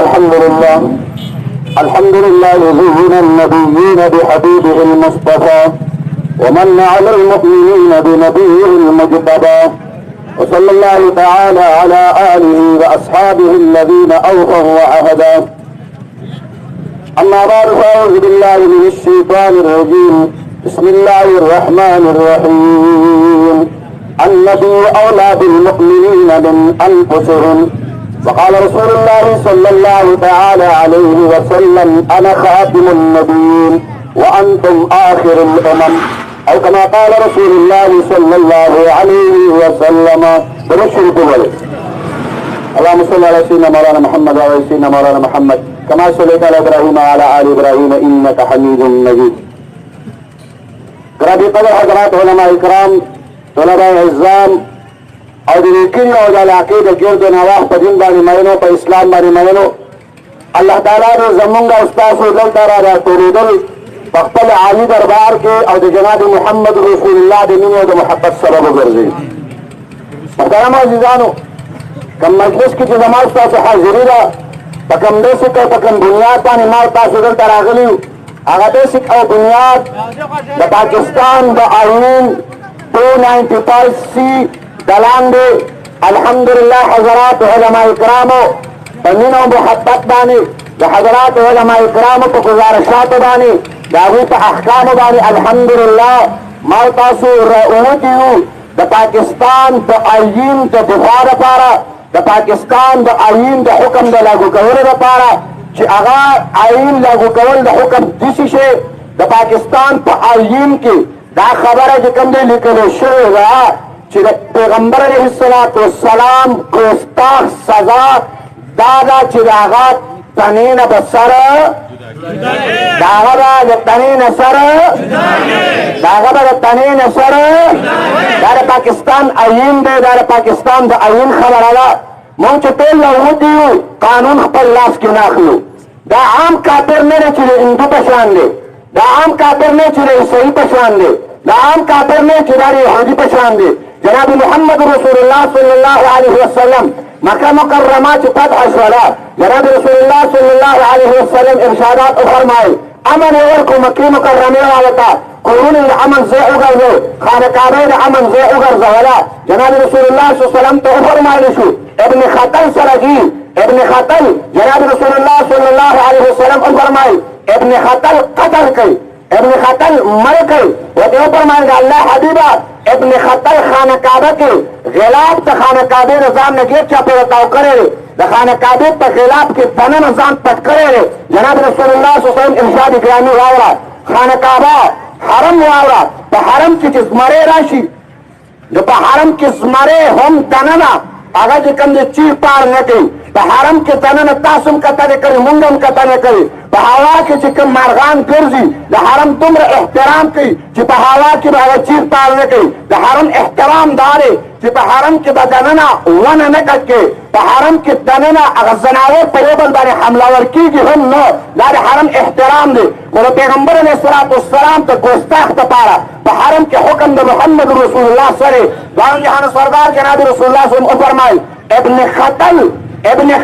الحمد لله زين النبيين بحبيبه المصطفى ومن على المؤمنين بنبيه المجتبى وصلى الله تعالى على آله وأصحابه الذين أوفوا وعهدا. أما بعد فأعوذ بالله من الشيطان الرجيم. بسم الله الرحمن الرحيم. النبي أولى بالمؤمنين من أنفسهم. وقال رسول الله صلى الله تعالى عليه وسلم أنا خاتم النبيين وأنتم آخر الأمم، أو كما قال رسول الله صلى الله عليه وسلم. بشر الدول. اللهم صل على سيدنا مولانا محمد وعلى سيدنا مولانا محمد كما صليت على إبراهيم وعلى آل إبراهيم إنك حميد مجيد. قرابي قدر حضرات علماء إكرام، طلباء عزام، او د لیکنی او د علاقې د ګرد و نواح په دین باندې مینو، په اسلام باندې مینو، الله تعالی دې زمونږ او ستاسو دلته را راټولېدل په خپل عالي دربار کې او د جناب محمد رسول الله د مینې او د محبت سبب وګرځي. محترم عزیزانو، کوم مجلس کې چې زما ستاسو حاضري ده، په کوم بیسک او په کوم بنیاد باندې ما تاسو دلته راغلي یو، هغه بیسک او بنیاد د پاکستان د آئین 295C دلاندې الحمدلله حضرات علماء کرامو په مینه او محبت باندې د حضرات علماء کرامو په گزارشاتو باندې د هغوی په احکامو باندې الحمدلله ما تاسو راووتي یو د پاکستان د آئین د دفاع لپاره، د پاکستان د آئین د حکم د لاګو کولو لپاره چې هغه آئین لاګو کول د حکم داسې شی د پاکستان په آئین کې دا خبره چې کوم دی لیکلی شوې ده چې د پیغمبر علیه السلام ګستاخ سزا دا ده چې د هغه تنې نه به سره د هغه به د تنې نه سره دا د پاکستان آئین دی، دا د پاکستان د آئین خبره ده. مونږ چې ټول راووتي یو قانون خپل لاس کې نه اخلو. دا عام کافر نه دی چې د هندو په شان دی، دا عام کافر نه چې د عیسوي په شان دی، دا عام کافر نه چې دا د یهودي په شان دی. جناب محمد رسول الله صلی الله علیه وسلم مکه مکرمه چې فتح شوله، جناب رسول الله صلی الله علیه وسلم ارشادات وفرمایل، امن یې ورکړو مکې مکرمې والا ته، کورونه یې د امن ځای وګرځو، خانقاهۍ د امن ځای وګرځوله. جناب رسول الله صلی الله علیه وسلم ته وفرمایل شو ابن خطل سره ځي، ابن خطل جناب رسول الله صلی الله علیه وسلم وفرمایل ابن خطل قتل کوي، ابن خطل مړ کوي. ورته وفرمایل الله حبیبه ابن خطل خانه کعبه کې غلاف د خانه کعبې نه ځان نه ګیر چاپېره تاو کړی دی، د خانه کعبې په غلاف کې دننه ځان پټ کړی دی. جناب رسول الله صلی الله علیه وسلم ارشاد ګرامي واوره، خانه کعبه حرم واوره، په حرم کې چې زمری راشي نو په حرم کې زمری هم دننه هغه چې کوم دی چیر پار نه کوي، په حرم کې دننه تاسو هم کتنې کوي، مونږ هم کتنې کوي. په هوا کې چې کوم مارغان ګرځي د حرم دومره احترام کوي چې په هوا کې به هغه چیر پار نه کوي. د حرم احترام دا دی چې په حرم کې به دننه ونه نه کټ کوي، په حرم کې دننه هغه ځناور په یو بل باندې حمله ور کېږي هم نه. دا د حرم احترام دی. خو د پیغمبر علیه السلام ته ګستاخ دپاره په حرم کې حکم د محمد رسول الله سره دوام جهان سردار جناب رسول الله صلی الله علیه وسلم وفرمایل ابن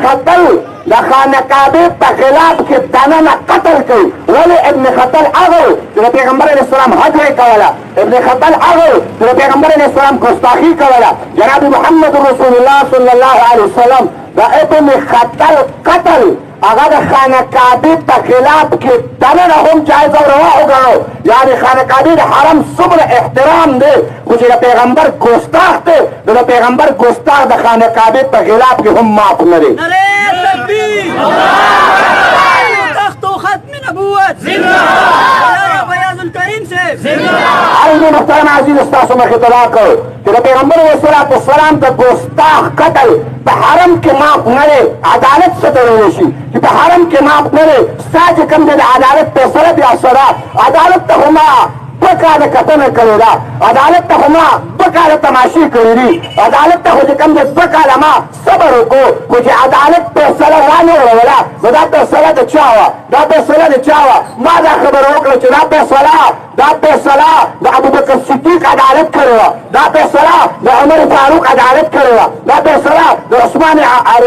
خطل د خانه کعبې په خلاف کې دننه قتل کوي. ولې ابن خطل هغه چې د پیغمبر علیه السلام هجر یې کوله، ابن خطل هغه چې د پیغمبر علیه السلام ګستاخي کوله. جناب محمد رسول الله صلی الله علیه وسلم د ابن خطل قتل هغه د خانه کعبې په خلاف کې دننه هم جایز او روا وګڼو. یعنې خانه کعبې د حرم څومره احترام دی، خو چې د پیغمبر ګستاخ دی نو د پیغمبر ګستاخ د خانه کعبې په خلاف کې هم معاف نه دی. تخت و ختم نبوت بیاض الکریم سے عرض محترم عزیز استاسو مخې ته راکړ چې د پیغمبر علیه السلام ته ګستاخ قتل په حرم کې معاف نه دی. عدالت څه ته ویلی شي چې په حرم کې معاف نه دی؟ ستا چې کوم دی د عدالت فیصله بیا څه ده؟ عدالت ته خو ما 2 کاله کتنه کړې ده، عدالت ته خو ما 2 کاله تماشې کړي دي، عدالت ته خو چې کوم دی 2 کاله ما صبر وکړو. خو چې عدالت فیصله رانه وړوله نو دا فیصله د چا وه؟ دا فیصله د چا وه؟ ما دا خبره وکړه چې دا فیصله د دا فیصله د ابوبکر صدیق عدالت کړې وه، دا فیصله د عمر فاروق عدالت کړې وه، دا فیصله د عثمان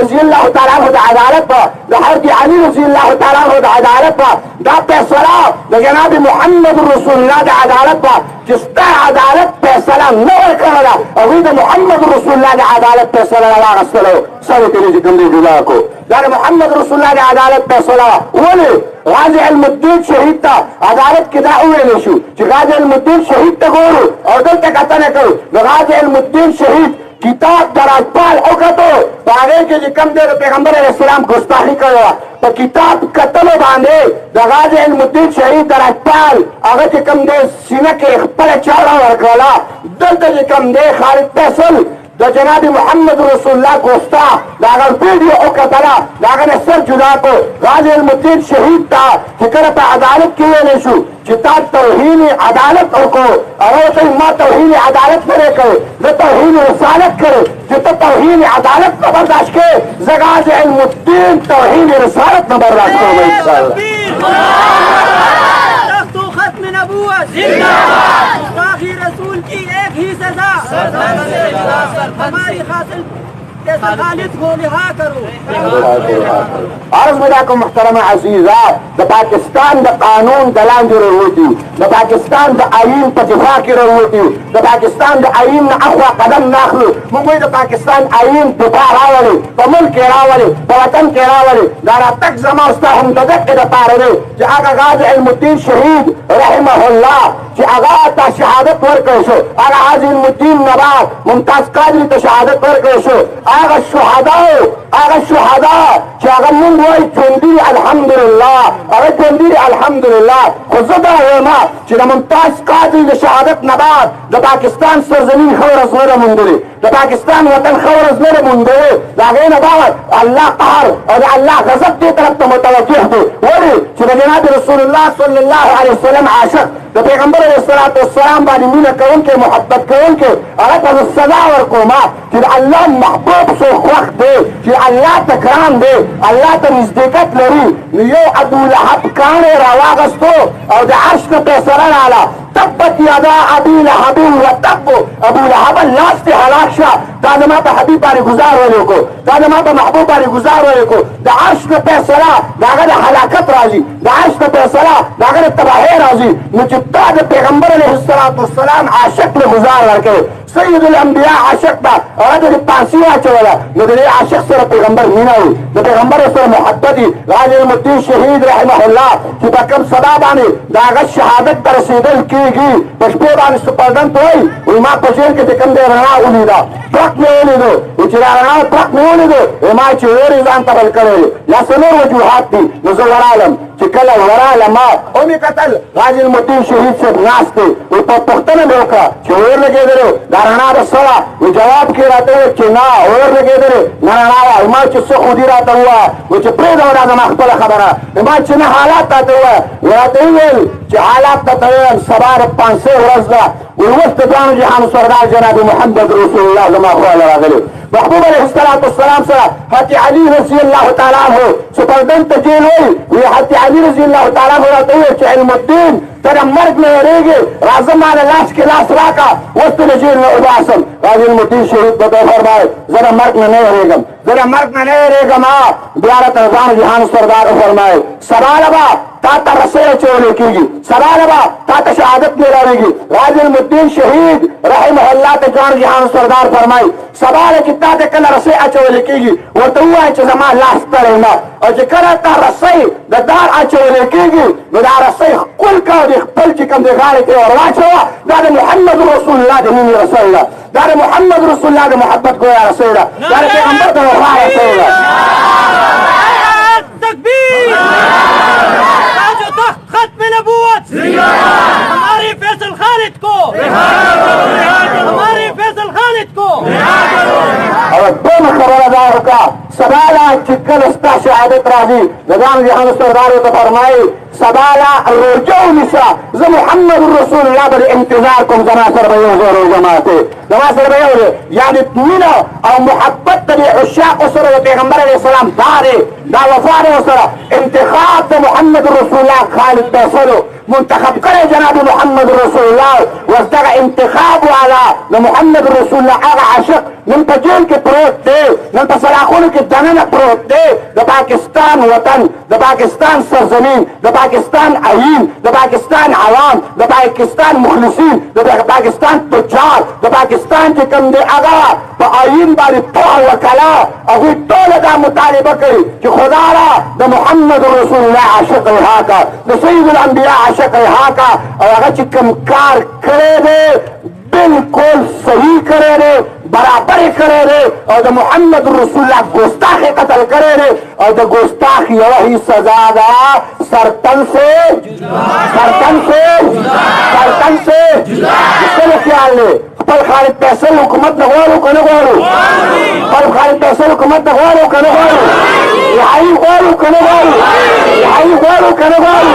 رضی الله تعالی عنه د عدالت وه، د حضرت علي رضی الله تعالی عنه د عدالت وه، دا فیصله د جناب محمد رسول الله د عدالت وه چې ستا عدالت فیصله نه ورکړله، هغوی د محمد رسول الله د عدالت فیصله راواغېستله، سر یې کړي چې کوم دی جدا کړو. دا د محمد رسول الله د عدالت فیصله وه. ولې غازي علم الدین شهید ته عدالت کې دا وویلی شو چې غازي علم الدین شهید ته ګورو او دلته کتنه کوو د غازي علم الدین شهید کتاب د راجپال وکتو، په هغې کې چې کوم دی د پیغمبر علیه السلام ګستاخي کړې وه، په کتاب کتلو باندې د غازي علم الدین شهید د راجپال هغه چې کوم دی سینه کې خپله چاړه ورکړله، دلته چې کوم دی خالد فیصل د جناب محمد رسول الله ګستاخ د هغه ویډیو وکتله، د هغه نه سر جدا کړو. غازي علم الدین شهید ته چې کله په عدالت کې ویلی شو چې تا توهین عدالت وکړو، هغه ورته وایي ما توهین عدالت نه دی کړی، زه توهین رسالت کړی، چې ته توهین عدالت نه برداشت کړې، زه غازي علم الدین توهین رسالت نه برداشت کوم انشاءالله. ختم نبوت जिंदाबाद, गुस्ताखी रसूल की एक ही सजा, हमारी हासिल खालिद को रिहा करो. عرض مې دا کوم محترمه عزیزات د پاکستان د قانون د لاندې راووتي، د پاکستان د آیین په دفاع کې راووتي، د پاکستان د آیین نه اخوا قدم نه اخلو. موږ وایو د پاکستان آیین دفاع راولي، په ملک کې راولي، په وطن کې راولي. دا راتګ زما ستا هم د دقې دپاره دی چې هغه غازي علم الدین شهید رحمه الله چې هغه ته شهادت ورکړی شو، هغه غازي علم الدین نواب ممتاز قادري ته شهادت ورکړی شو، هغه شهدا چې هغه مونږ وایي ژوندي الحمدلله، هغه ژوندي الحمدلله. خو زه دا وایم چې د ممتاز قادري د شهادت نه بعد د پاکستان سرزمین ښه ورځ نه ده موندلې، د پاکستان وطن ښه ورځ نه ده موندلې. د هغې نه بعد الله قهر او د الله غضب دې طرف ته متوجه دی. ولې چې د جناب رسول الله صلی الله علیه وسلم عاشق، د پیغمبر علیه الصلاة والسلام باندې مینه کوونکی محبت کوونکی، هغه ته زه سزا ورکوم چې د الله محبوب څوک خوښ دی، چې الله ته ګران دی، الله ته نزدېکت لري، نو یو ابولهب کاڼی راواغستو او د عرش نه فیصله راغله تبت یدا ابي لهب وتب، ابو لهب لاس دې هلاک شه. دا زما په حبیب باندې ګزار ولې وکړو، دا زما په محبوب باندې ګزار ولې وکړو. د عرش نه فیصله د هغه د هلاکت راځي، د عرش نه فیصله د هغه د تباهۍ راځي. نو چې تا د پیغمبر علیه الصلاة والسلام عاشق له ګزار ورکړې، سید الانبیاء عاشق ته هغه ته د پانسي واچوله، نو د دې عاشق سره پیغمبر مینه وي، د پیغمبر سره محبت وي. غازي علم الدین شهید رحمه الله چې په کوم سبا باندې د هغه شهادت ته رسېدل کېږي، په شپې باندې سپرډنټ وایي وایي ما په جیل کې چې کوم دی رڼا ولیده، پرک مې ولیدو، وایي چې دا رڼا پرک مې ولیدو، وایي ما چې ویرې ځان ته بل کړی دی. یا څلور وجوهات دي. نو زه ورالم چې کله ورالم ما ومې کتل غازي علم الدین شهید صاحب ناست دی، وایي په پوښتنه مې وکړه چې اور لګېدلی دا رڼا به څه وه؟ وایي جواب کې راته وویل چې نه اور لګېدلی نه رڼا وه. ما چې څه خودي راته ووایه، وایي چې پرېږده دا زما خپله خبره. ما چې نه حالات راته ووایه، راته وویل چې حالات ته ویم سبا د پانسۍ ورځ ده، وایي اوس د دوانو جهانو سردار جناب محمد رسول الله زما خواله راغلی. محبوب علیه الصلاة والسلام سره حضرت علي رضی الله تعالی عنه سپرډنټ ته جیل وایي، وایي حضرت علي رضی الله تعالی عنه راته وویل چې علم الدین ته د مرګ نه وېرېږې، راځه ما له لاس کې لاس راکړه اوس ته د جیل نه وباسم. غازي علم الدین شهید به ته وفرمایل زه د مرګ نه نه وېرېږم، زه د مرګ نه نه وېرېږم. بیا راته د ځان جهان سردار وفرمایل سبا له به تا ته رسۍ اچولی کېږي، سبا له به تا ته شهادت میلاوېږي. غازي علم الدین شهید رحمه الله ته جان جهان سردار فرمایي سبا له چې تا ته کله رسۍ اچولی کېږي ورته ووایه چې زما لاس ستړی نه، او چې کله تا رسۍ د دار اچولی کېږي نو دا رسۍ ښکل کړه او د خپل چې کوم د غاړې ته ور واچوه. دا د محمد رسول الله د مینې رسۍ ده، دا د محمد رسول الله د محبت ګویا رسۍ ده، دا د پیغمبر د وفا رسۍ ده. تکبیر ختم نبوت हमारे फैसल खालिद को, हमारे फैसल खालिद को. और दोनों खबरदार का सबाला चिकन उस्ता शहादत राजी नजाम जहान सरदार तो फरमाए सबाला रोजो निसा ज मोहम्मद रसूलुल्लाह बर इंतजार कुम जना सरबयो जोर जमाते जमा सरबयो यानी मीना और मोहब्बत तबी उशाक उसर व पैगंबर अलैहि सलाम दारे दा वफार उसर इंतखाब मोहम्मद रसूलुल्लाह खालिद फैसलो منتخب करे जनाब मोहम्मद रसूलुल्लाह वस्तगा इंतखाब वाला मोहम्मद रसूलुल्लाह आगा आशिक من پجیل کے پروت دے من پسلاخون کے دنن پروت دے دا پاکستان وطن دا پاکستان سرزمین دا پاکستان عین دا پاکستان عوام دا پاکستان مخلصین دا پاکستان تجار دا پاکستان کے کم دے اگا پا عین باری طوع وکلا اگوی طول دا مطالبہ کری کہ خدا را دا محمد رسول اللہ عاشق حاکا دا سید الانبیاء عاشق حاکا اور اگر چکم کار کرے دے بالکل صحیح کرے دے برابر کرے رے اور دا محمد رسول اللہ گستاخ قتل کرے رے اور دا گستاخ یہی سزا دا سرطن سے سرطن سے سرطن سے اس کے لئے خیال لے پل خالد پیسل حکومت نگوارو کا نگوارو پل خالد پیسل حکومت نگوارو کا نگوارو یہی غوارو کا نگوارو یہی غوارو کا نگوارو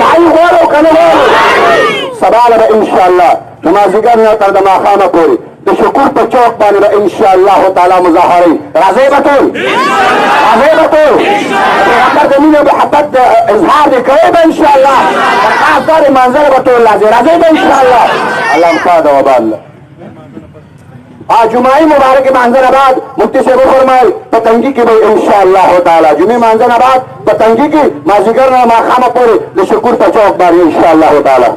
یہی غوارو کا نگوارو سبال با انشاءاللہ نمازگر نہ تر دما خامہ پوری د شکر په چوک باندې ان شاء الله تعالی مظاهره راځي بتول راځي بتول پیغمبر د مینې محبت اظهار کوي ان شاء الله خاص دار منظر بتول راځي ان شاء الله الله مقاد وبال جمعی مبارک منظر آباد مفتی صاحب فرمائے پتنگی کی بھائی ان شاء اللہ تعالی جمعی منظر آباد پتنگی کی مازیگر ما خامہ پورے د شکر په چوک باندې ان شاء الله تعالی